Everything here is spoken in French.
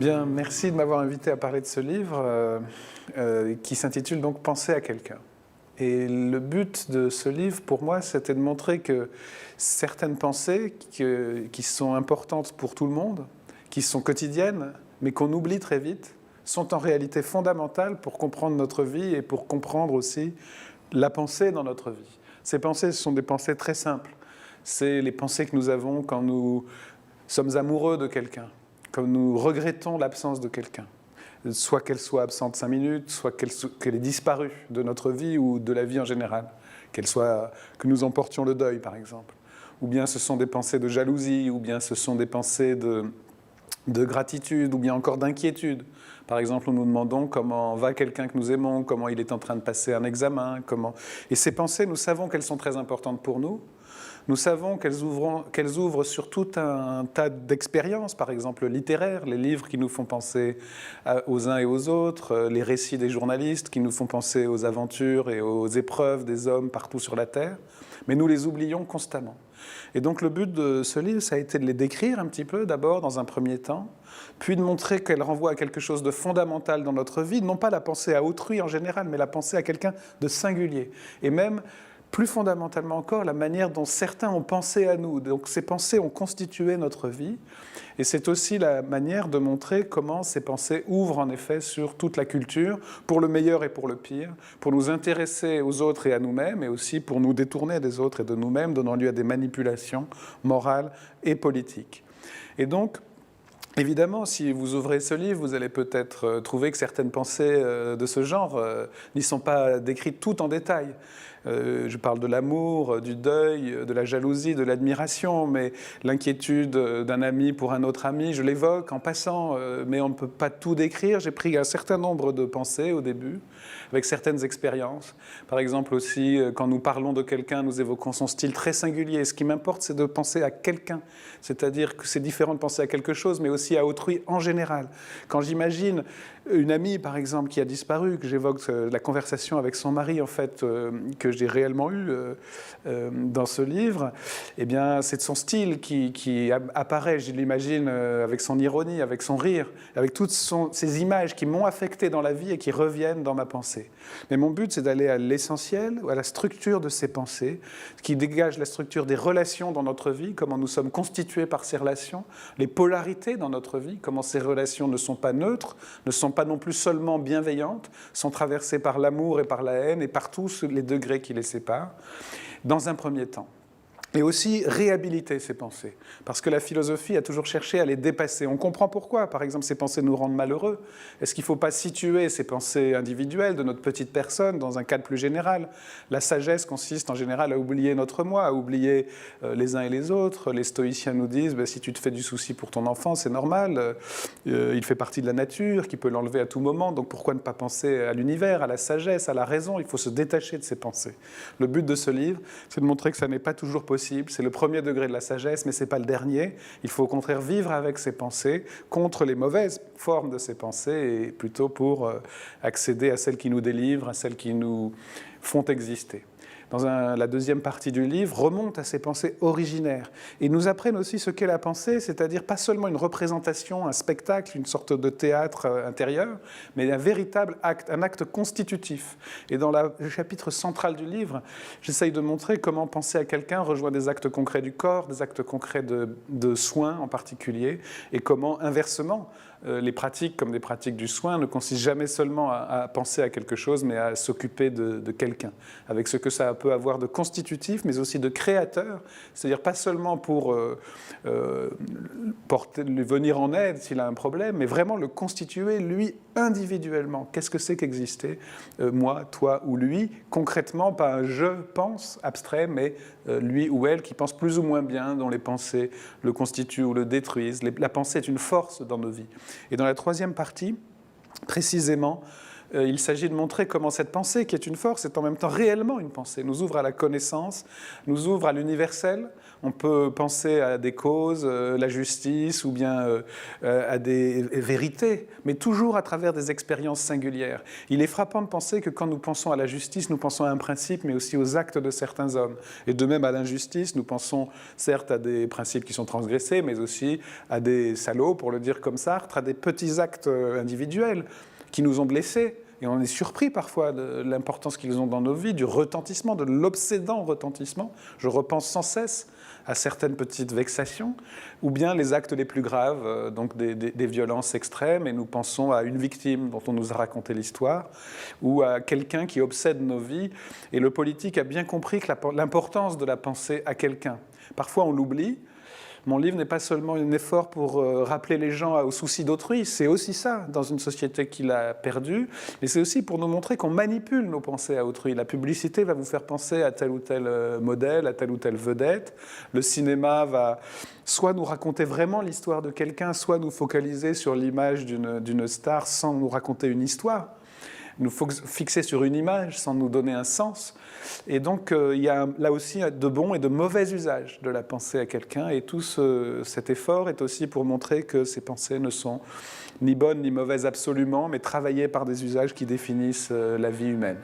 Bien, merci de m'avoir invité à parler de ce livre qui s'intitule donc « Penser à quelqu'un ». Et le but de ce livre, pour moi, c'était de montrer que certaines pensées qui sont importantes pour tout le monde, qui sont quotidiennes, mais qu'on oublie très vite, sont en réalité fondamentales pour comprendre notre vie et pour comprendre aussi la pensée dans notre vie. Ces pensées, ce sont des pensées très simples. C'est les pensées que nous avons quand nous sommes amoureux de quelqu'un, quand nous regrettons l'absence de quelqu'un. Soit qu'elle soit absente 5 minutes, soit qu'elle ait disparu de notre vie ou de la vie en général, que nous emportions le deuil, par exemple. Ou bien ce sont des pensées de jalousie, ou bien ce sont des pensées de gratitude, ou bien encore d'inquiétude. Par exemple, nous nous demandons comment va quelqu'un que nous aimons, comment il est en train de passer un examen, Et ces pensées, nous savons qu'elles sont très importantes pour nous. Nous savons qu'elles ouvrent sur tout un tas d'expériences, par exemple littéraires, les livres qui nous font penser aux uns et aux autres, les récits des journalistes qui nous font penser aux aventures et aux épreuves des hommes partout sur la Terre, mais nous les oublions constamment. Et donc le but de ce livre, ça a été de les décrire un petit peu, d'abord dans un premier temps, puis de montrer qu'elles renvoient à quelque chose de fondamental dans notre vie, non pas la pensée à autrui en général, mais la pensée à quelqu'un de singulier, et même plus fondamentalement encore, la manière dont certains ont pensé à nous. Donc ces pensées ont constitué notre vie. Et c'est aussi la manière de montrer comment ces pensées ouvrent en effet sur toute la culture, pour le meilleur et pour le pire, pour nous intéresser aux autres et à nous-mêmes, et aussi pour nous détourner des autres et de nous-mêmes, donnant lieu à des manipulations morales et politiques. Et donc, évidemment, si vous ouvrez ce livre, vous allez peut-être trouver que certaines pensées de ce genre n'y sont pas décrites toutes en détail. Je parle de l'amour, du deuil, de la jalousie, de l'admiration, mais l'inquiétude d'un ami pour un autre ami, je l'évoque en passant, mais on ne peut pas tout décrire. J'ai pris un certain nombre de pensées au début, avec certaines expériences. Par exemple aussi, quand nous parlons de quelqu'un, nous évoquons son style très singulier. Ce qui m'importe, c'est de penser à quelqu'un, c'est-à-dire que c'est différent de penser à quelque chose, mais aussi à autrui en général. Quand j'imagine une amie, par exemple, qui a disparu, que j'évoque la conversation avec son mari, en fait, que j'ai réellement eue dans ce livre, eh bien, c'est son style qui apparaît, je l'imagine, avec son ironie, avec son rire, avec toutes ces images qui m'ont affecté dans la vie et qui reviennent dans ma pensée. Mais mon but, c'est d'aller à l'essentiel, à la structure de ces pensées, qui dégage la structure des relations dans notre vie, comment nous sommes constitués par ces relations, les polarités dans notre vie, comment ces relations ne sont pas neutres, ne sont pas non plus seulement bienveillantes, sont traversées par l'amour et par la haine et par tous les degrés qui les séparent, dans un premier temps. Et aussi réhabiliter ces pensées, parce que la philosophie a toujours cherché à les dépasser. On comprend pourquoi, par exemple, ces pensées nous rendent malheureux. Est-ce qu'il ne faut pas situer ces pensées individuelles de notre petite personne dans un cadre plus général? La sagesse consiste en général à oublier notre moi, à oublier les uns et les autres. Les stoïciens nous disent, si tu te fais du souci pour ton enfant, c'est normal, il fait partie de la nature, qui peut l'enlever à tout moment, donc pourquoi ne pas penser à l'univers, à la sagesse, à la raison? Il faut se détacher de ces pensées. Le but de ce livre, c'est de montrer que ça n'est pas toujours possible. C'est le premier degré de la sagesse, mais ce n'est pas le dernier. Il faut au contraire vivre avec ces pensées, contre les mauvaises formes de ces pensées, et plutôt pour accéder à celles qui nous délivrent, à celles qui nous font exister. La deuxième partie du livre remonte à ces pensées originaires et nous apprennent aussi ce qu'est la pensée, c'est-à-dire pas seulement une représentation, un spectacle, une sorte de théâtre intérieur, mais un véritable acte, un acte constitutif. Et dans le chapitre central du livre, j'essaye de montrer comment penser à quelqu'un rejoint des actes concrets du corps, des actes concrets de soins en particulier, et comment, inversement, les pratiques, comme des pratiques du soin, ne consistent jamais seulement à penser à quelque chose, mais à s'occuper de quelqu'un, avec ce que ça peut avoir de constitutif, mais aussi de créateur, c'est-à-dire pas seulement pour venir en aide s'il a un problème, mais vraiment le constituer, lui, individuellement. Qu'est-ce que c'est qu'exister, moi, toi ou lui, concrètement, pas un « je pense » abstrait, mais lui ou elle qui pense plus ou moins bien, dont les pensées le constituent ou le détruisent. La pensée est une force dans nos vies. Et dans la troisième partie, précisément, Il s'agit de montrer comment cette pensée, qui est une force, est en même temps réellement une pensée, nous ouvre à la connaissance, nous ouvre à l'universel. On peut penser à des causes, la justice, ou bien à des vérités, mais toujours à travers des expériences singulières. Il est frappant de penser que quand nous pensons à la justice, nous pensons à un principe, mais aussi aux actes de certains hommes. Et de même à l'injustice, nous pensons certes à des principes qui sont transgressés, mais aussi à des salauds, pour le dire comme Sartre, à des petits actes individuels qui nous ont blessés. Et on est surpris parfois de l'importance qu'ils ont dans nos vies, du retentissement, de l'obsédant retentissement. Je repense sans cesse à certaines petites vexations, ou bien les actes les plus graves, donc des violences extrêmes, et nous pensons à une victime dont on nous a raconté l'histoire, ou à quelqu'un qui obsède nos vies. Et le politique a bien compris que l'importance de la pensée à quelqu'un. Parfois on l'oublie. Mon livre n'est pas seulement un effort pour rappeler les gens aux soucis d'autrui, c'est aussi ça dans une société qui l'a perdu, et c'est aussi pour nous montrer qu'on manipule nos pensées à autrui. La publicité va vous faire penser à tel ou tel modèle, à telle ou telle vedette. Le cinéma va soit nous raconter vraiment l'histoire de quelqu'un, soit nous focaliser sur l'image d'une star sans nous raconter une histoire. Nous fixer sur une image sans nous donner un sens. Et donc, il y a là aussi de bons et de mauvais usages de la pensée à quelqu'un. Et tout cet effort est aussi pour montrer que ces pensées ne sont ni bonnes ni mauvaises absolument, mais travaillées par des usages qui définissent la vie humaine.